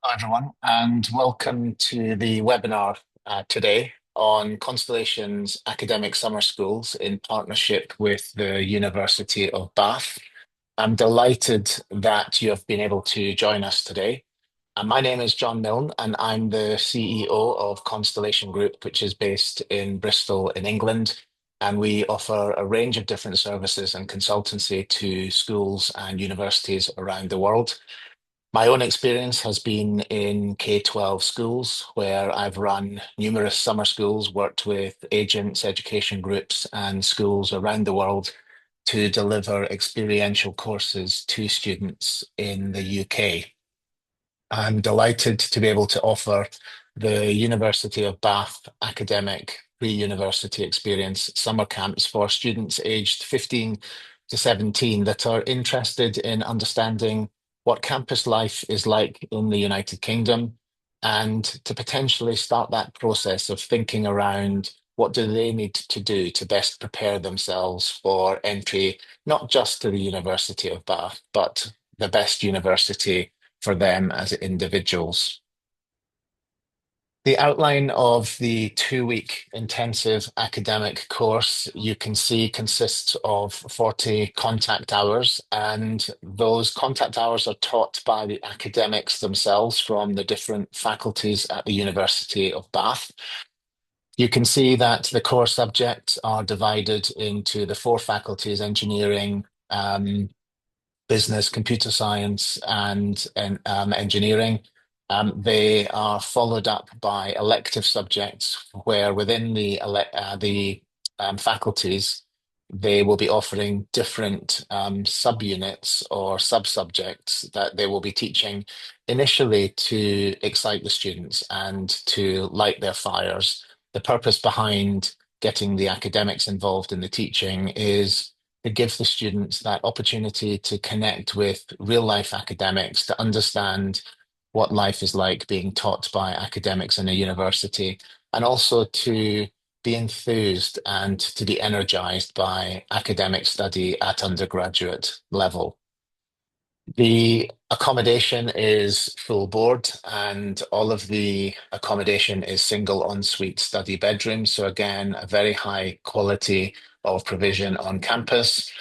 Hello, everyone, and welcome to the webinar today on Constellation's academic summer schools in partnership with the University of Bath. I'm delighted that you have been able to join us today. My name is John Milne, and I'm the CEO of Constellation Group, which is based in Bristol, in England. And we offer a range of different services and consultancy to schools and universities around the world. My own experience has been in K-12 schools, where I've run numerous summer schools, worked with agents, education groups, and schools around the world to deliver experiential courses to students in the UK. I'm delighted to be able to offer the University of Bath academic pre-university experience summer camps for students aged 15 to 17 that are interested in understanding what campus life is like in the United Kingdom and to potentially start that process of thinking around what do they need to do to best prepare themselves for entry, not just to the University of Bath, but the best university for them as individuals. The outline of the 2 week intensive academic course you can see consists of 40 contact hours, and those contact hours are taught by the academics themselves from the different faculties at the University of Bath. You can see that the core subjects are divided into the four faculties: engineering, business, computer science, and engineering. They are followed up by elective subjects, where within the faculties, they will be offering different subunits or sub-subjects that they will be teaching initially to excite the students and to light their fires. The purpose behind getting the academics involved in the teaching is it gives the students that opportunity to connect with real life academics, to understand what life is like being taught by academics in a university, and also to be enthused and to be energized by academic study at undergraduate level. The accommodation is full board, and all of the accommodation is single ensuite study bedrooms. So, again, a very high quality of provision on campus.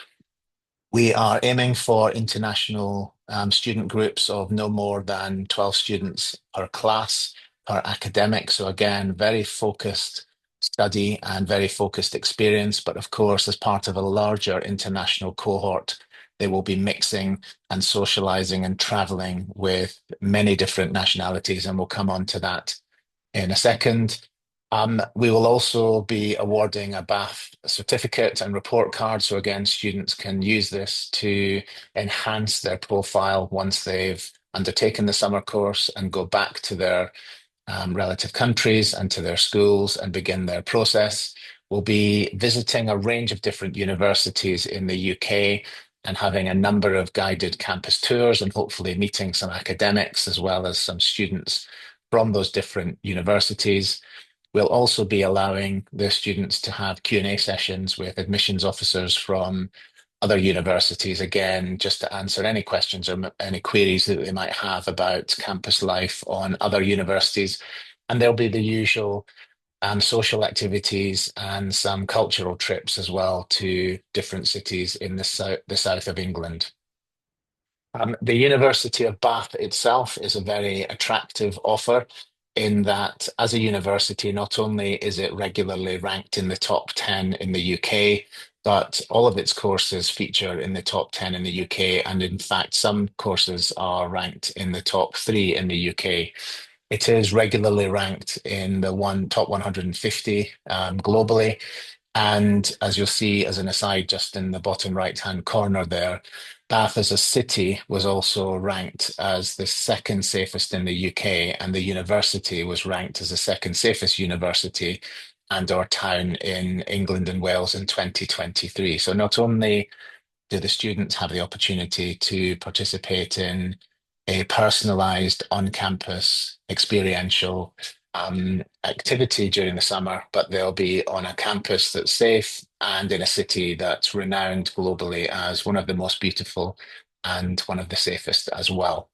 We are aiming for international student groups of no more than 12 students per class, per academic. So again, very focused study and very focused experience. But of course, as part of a larger international cohort, they will be mixing and socializing and traveling with many different nationalities. And we'll come on to that in a second. We will also be awarding a Bath certificate and report card. So again, students can use this to enhance their profile once they've undertaken the summer course and go back to their relative countries and to their schools and begin their process. We'll be visiting a range of different universities in the UK and having a number of guided campus tours and hopefully meeting some academics as well as some students from those different universities. We'll also be allowing the students to have Q&A sessions with admissions officers from other universities, again, just to answer any questions or any queries that they might have about campus life on other universities. And there'll be the usual social activities and some cultural trips as well to different cities in the south of England. The University of Bath itself is a very attractive offer in that, as a university, not only is it regularly ranked in the top 10 in the UK, but all of its courses feature in the top 10 in the UK. And in fact, some courses are ranked in the top three in the UK. It is regularly ranked in the top 150 globally. And as you'll see, as an aside, just in the bottom right-hand corner there, Bath as a city was also ranked as the second safest in the UK, and the university was ranked as the second safest university and or town in England and Wales in 2023. So not only do the students have the opportunity to participate in a personalized on-campus experiential activity during the summer, but they'll be on a campus that's safe and in a city that's renowned globally as one of the most beautiful and one of the safest as well.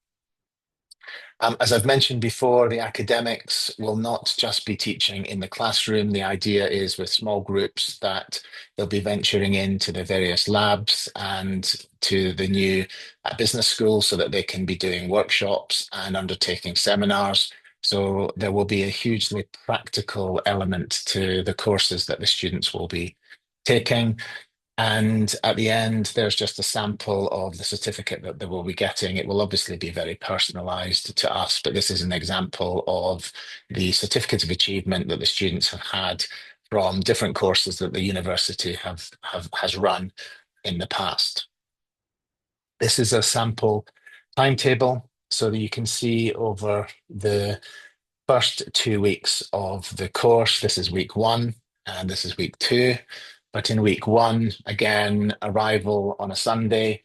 As I've mentioned before, the academics will not just be teaching in the classroom. The idea is with small groups that they'll be venturing into the various labs and to the new business schools so that they can be doing workshops and undertaking seminars. So there will be a hugely practical element to the courses that the students will be taking. And at the end, there's just a sample of the certificate that they will be getting. It will obviously be very personalized to us, but this is an example of the certificate of achievement that the students have had from different courses that the university has run in the past. This is a sample timetable so that you can see over the first 2 weeks of the course. This is week one and this is week two. But in week one, again, arrival on a Sunday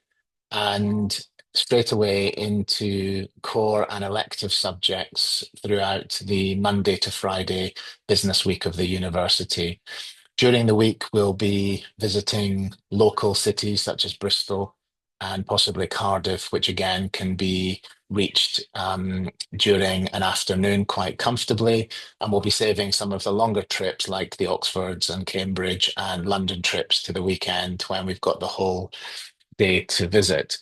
and straight away into core and elective subjects throughout the Monday to Friday business week of the university. During the week, we'll be visiting local cities such as Bristol and possibly Cardiff, which again can be reached during an afternoon quite comfortably. And we'll be saving some of the longer trips like the Oxfords and Cambridge and London trips to the weekend when we've got the whole day to visit.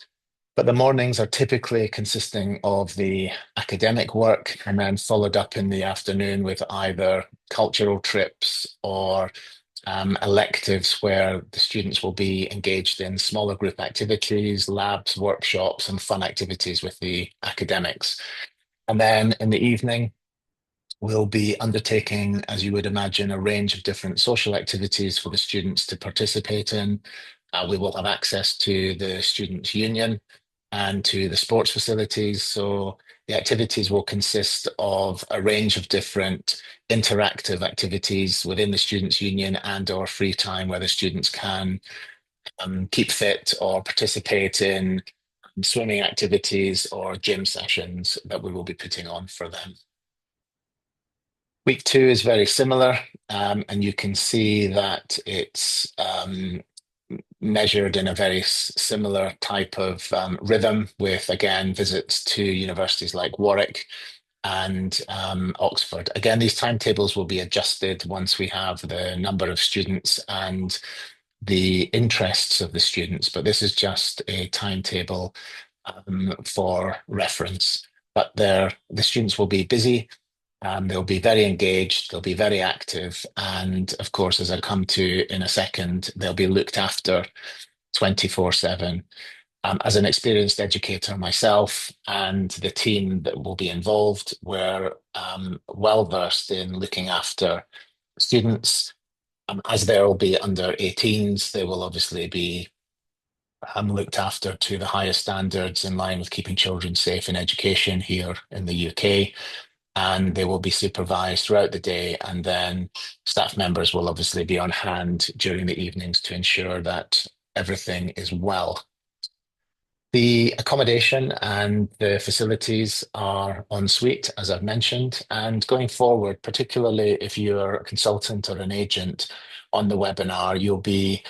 But the mornings are typically consisting of the academic work and then followed up in the afternoon with either cultural trips or electives where the students will be engaged in smaller group activities, labs, workshops, and fun activities with the academics. And then in the evening, we'll be undertaking, as you would imagine, a range of different social activities for the students to participate in. We will have access to the Students' Union and to the sports facilities. So the activities will consist of a range of different interactive activities within the Students' Union and or free time where the students can keep fit or participate in swimming activities or gym sessions that we will be putting on for them. Week two is very similar, and you can see that it's measured in a very similar type of rhythm with, again, visits to universities like Warwick and Oxford. Again, these timetables will be adjusted once we have the number of students and the interests of the students, but this is just a timetable for reference. But the students will be busy, they'll be very engaged, they'll be very active, and of course, as I come to in a second, they'll be looked after 24/7. As an experienced educator myself and the team that will be involved, we're well versed in looking after students. As they'll be under 18s, they will obviously be looked after to the highest standards in line with keeping children safe in education here in the UK. And they will be supervised throughout the day. And then staff members will obviously be on hand during the evenings to ensure that everything is well. The accommodation and the facilities are en suite, as I've mentioned. And going forward, particularly if you're a consultant or an agent on the webinar, you'll be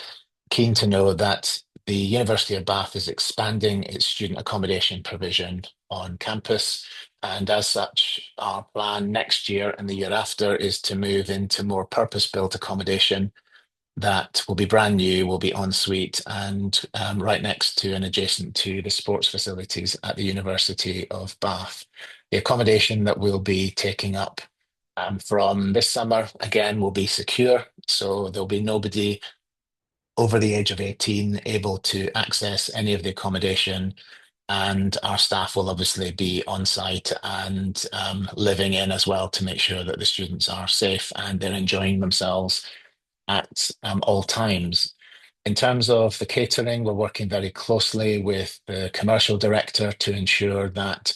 keen to know that the University of Bath is expanding its student accommodation provision on campus. And as such, our plan next year and the year after is to move into more purpose-built accommodation that will be brand new, will be en suite and right next to and adjacent to the sports facilities at the University of Bath. The accommodation that we'll be taking up from this summer, again, will be secure. So there'll be nobody over the age of 18 able to access any of the accommodation. And our staff will obviously be on site and living in as well to make sure that the students are safe and they're enjoying themselves at all times. In terms of the catering, we're working very closely with the commercial director to ensure that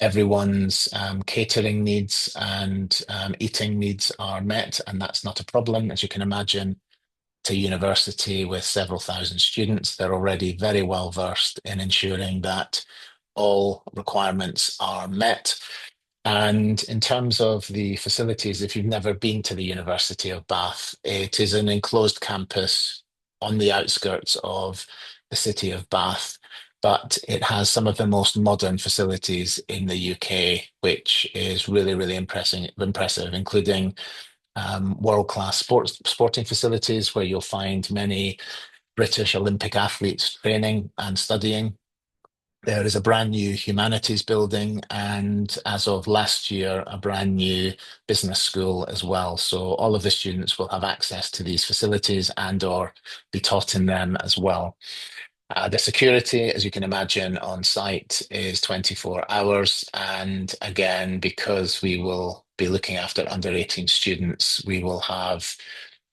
everyone's catering needs and eating needs are met, and that's not a problem. As you can imagine, to university with several thousand students, they're already very well versed in ensuring that all requirements are met. And in terms of the facilities, if you've never been to the University of Bath, it is an enclosed campus on the outskirts of the city of Bath. but it has some of the most modern facilities in the UK, which is really, really impressive, including world-class sporting facilities where you'll find many British Olympic athletes training and studying. There is a brand new humanities building, and as of last year, a brand new business school as well. So all of the students will have access to these facilities and or be taught in them as well. The security, as you can imagine, on site is 24 hours. And again, because we will be looking after under 18 students, we will have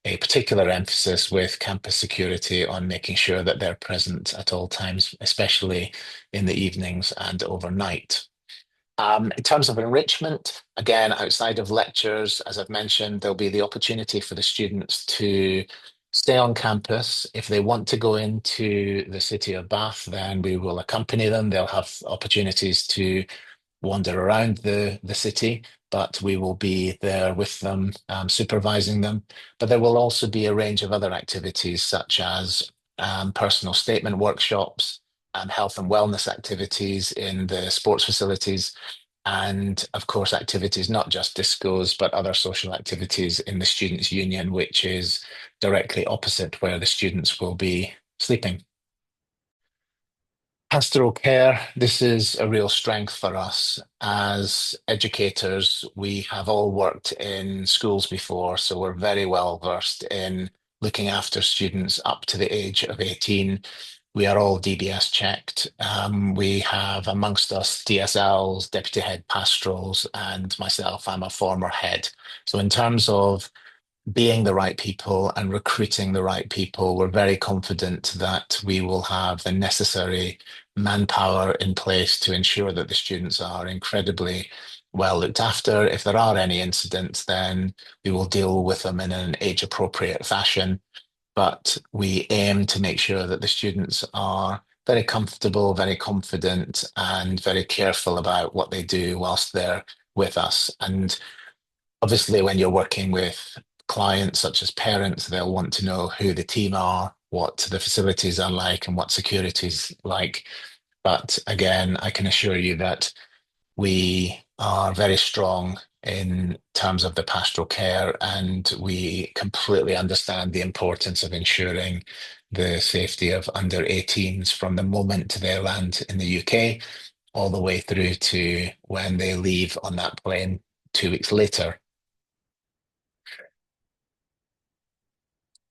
a particular emphasis with campus security on making sure that they're present at all times, especially in the evenings and overnight. In terms of enrichment, again, outside of lectures, as I've mentioned, there'll be the opportunity for the students to stay on campus. If they want to go into the city of Bath, then we will accompany them. They'll have opportunities to wander around the city, but we will be there with them, supervising them. But there will also be a range of other activities, such as personal statement workshops, health and wellness activities in the sports facilities, and of course, activities not just discos, but other social activities in the Students' Union, which is directly opposite where the students will be sleeping. Pastoral care, this is a real strength for us. As educators, we have all worked in schools before, so we're very well versed in looking after students up to the age of 18. We are all DBS checked. We have amongst us DSLs, deputy head pastorals, and myself, I'm a former head. So in terms of being the right people and recruiting the right people, we're very confident that we will have the necessary manpower in place to ensure that the students are incredibly well looked after. If there are any incidents, then we will deal with them in an age appropriate fashion. But we aim to make sure that the students are very comfortable, very confident, and very careful about what they do whilst they're with us. And obviously, when you're working with clients such as parents, they'll want to know who the team are, what the facilities are like, and what security is like. But again, I can assure you that we are very strong in terms of the pastoral care, and we completely understand the importance of ensuring the safety of under 18s from the moment they land in the UK all the way through to when they leave on that plane 2 weeks later.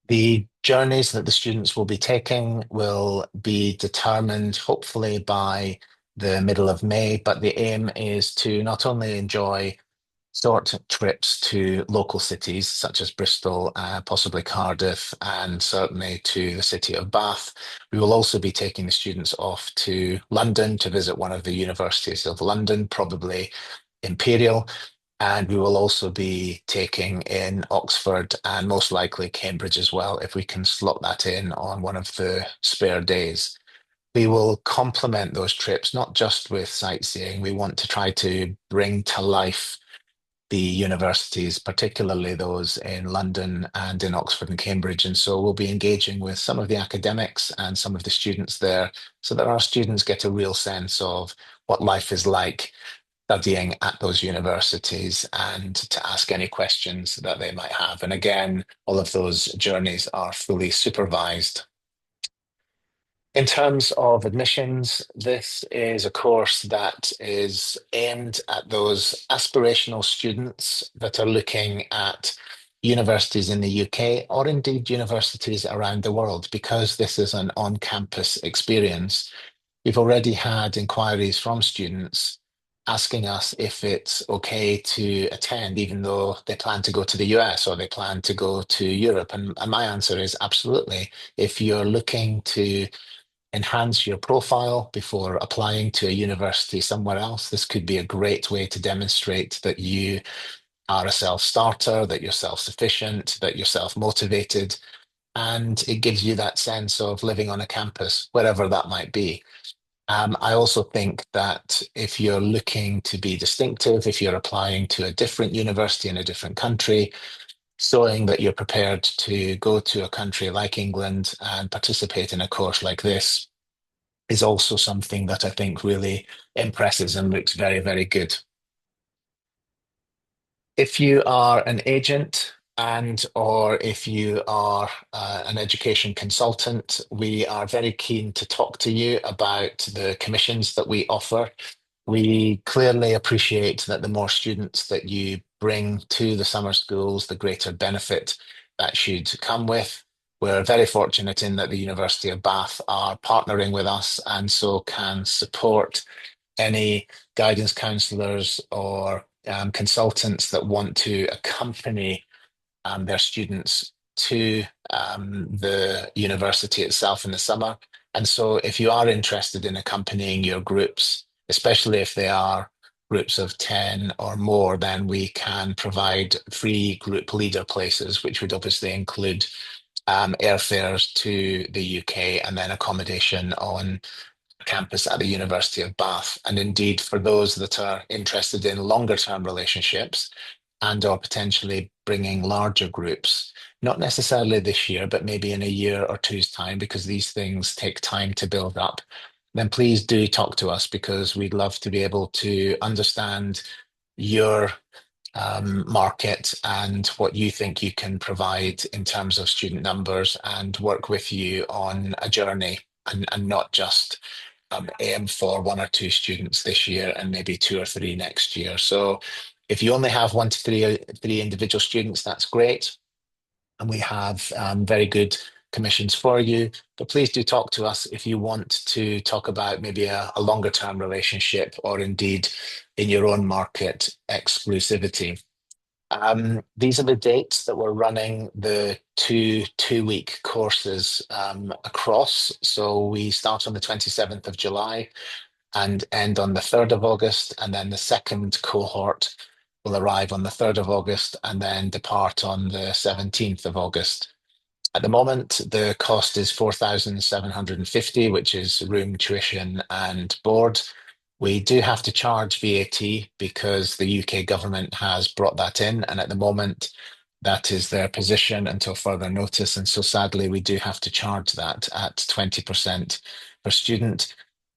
The journeys that the students will be taking will be determined hopefully by the middle of May, but the aim is to not only enjoy short trips to local cities such as Bristol, possibly Cardiff, and certainly to the city of Bath. We will also be taking the students off to London to visit one of the universities of London, probably Imperial. And we will also be taking in Oxford and most likely Cambridge as well, if we can slot that in on one of the spare days. We will complement those trips not just with sightseeing. We want to try to bring to life the universities, particularly those in London and in Oxford and Cambridge. And so we'll be engaging with some of the academics and some of the students there so that our students get a real sense of what life is like studying at those universities and to ask any questions that they might have. And again, all of those journeys are fully supervised. In terms of admissions, this is a course that is aimed at those aspirational students that are looking at universities in the UK or indeed universities around the world, because this is an on-campus experience. We've already had inquiries from students asking us if it's okay to attend, even though they plan to go to the US or they plan to go to Europe. And my answer is absolutely. If you're looking to enhance your profile before applying to a university somewhere else, this could be a great way to demonstrate that you are a self-starter, that you're self-sufficient, that you're self-motivated, and it gives you that sense of living on a campus, wherever that might be. I also think that if you're looking to be distinctive, if you're applying to a different university in a different country, showing that you're prepared to go to a country like England and participate in a course like this is also something that I think really impresses and looks very, very good. If you are an agent and or if you are an education consultant, we are very keen to talk to you about the commissions that we offer. We clearly appreciate that the more students that you bring to the summer schools, the greater benefit that should come with. We're very fortunate in that the University of Bath are partnering with us and so can support any guidance counselors or consultants that want to accompany their students to the university itself in the summer. And so, if you are interested in accompanying your groups, especially if they are groups of 10 or more, then we can provide free group leader places, which would obviously include airfares to the UK and then accommodation on campus at the University of Bath. And indeed, for those that are interested in longer term relationships and or potentially bringing larger groups, not necessarily this year, but maybe in a year or two's time, because these things take time to build up, then please do talk to us because we'd love to be able to understand your market and what you think you can provide in terms of student numbers and work with you on a journey and not just aim for one or two students this year and maybe two or three next year. So if you only have one to three individual students, that's great. And we have very good commissions for you. But please do talk to us if you want to talk about maybe a longer term relationship or indeed in your own market exclusivity. These are the dates that we're running the two-week courses across. So we start on the 27th of July and end on the 3rd of August, and then the second cohort will arrive on the 3rd of August and then depart on the 17th of August. At the moment, the cost is 4,750, which is room, tuition, and board. We do have to charge VAT because the UK government has brought that in, and at the moment, that is their position until further notice. And so sadly, we do have to charge that at 20% per student.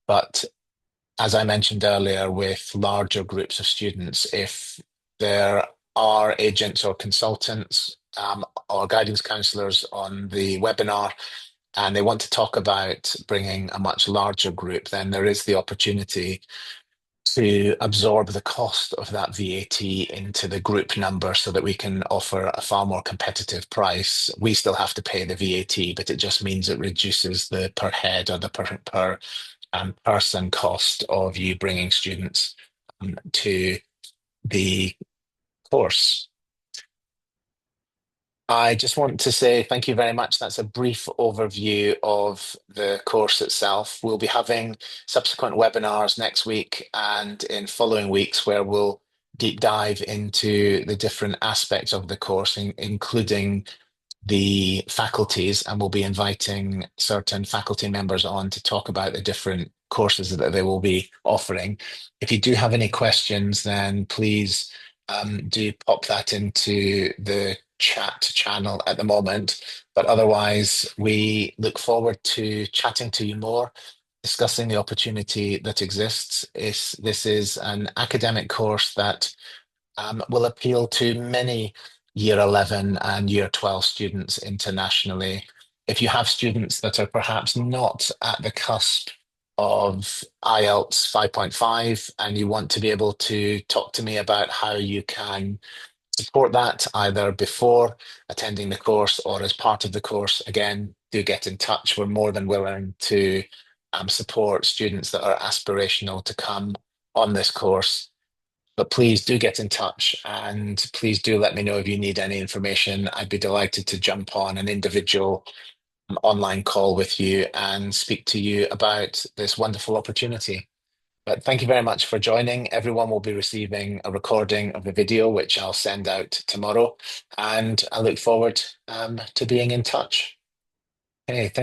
But as I mentioned earlier, with larger groups of students, if there are agents or consultants or guidance counselors on the webinar and they want to talk about bringing a much larger group, then there is the opportunity to absorb the cost of that VAT into the group number so that we can offer a far more competitive price. We still have to pay the VAT, but it just means it reduces the per head or the per person cost of you bringing students to the course. I just want to say thank you very much. That's a brief overview of the course itself. We'll be having subsequent webinars next week and in following weeks where we'll deep dive into the different aspects of the course, including the faculties, and we'll be inviting certain faculty members on to talk about the different courses that they will be offering. If you do have any questions, then please do pop that into the chat channel at the moment. But otherwise, we look forward to chatting to you more, discussing the opportunity that exists. This is an academic course that will appeal to many Year 11 and Year 12 students internationally. If you have students that are perhaps not at the cusp of IELTS 5.5 and you want to be able to talk to me about how you can support that either before attending the course or as part of the course, again, do get in touch. We're more than willing to support students that are aspirational to come on this course. But please do get in touch and please do let me know if you need any information. I'd be delighted to jump on an individual online call with you and speak to you about this wonderful opportunity. But thank you very much for joining. Everyone will be receiving a recording of the video, which I'll send out tomorrow. And I look forward to being in touch. Okay, thank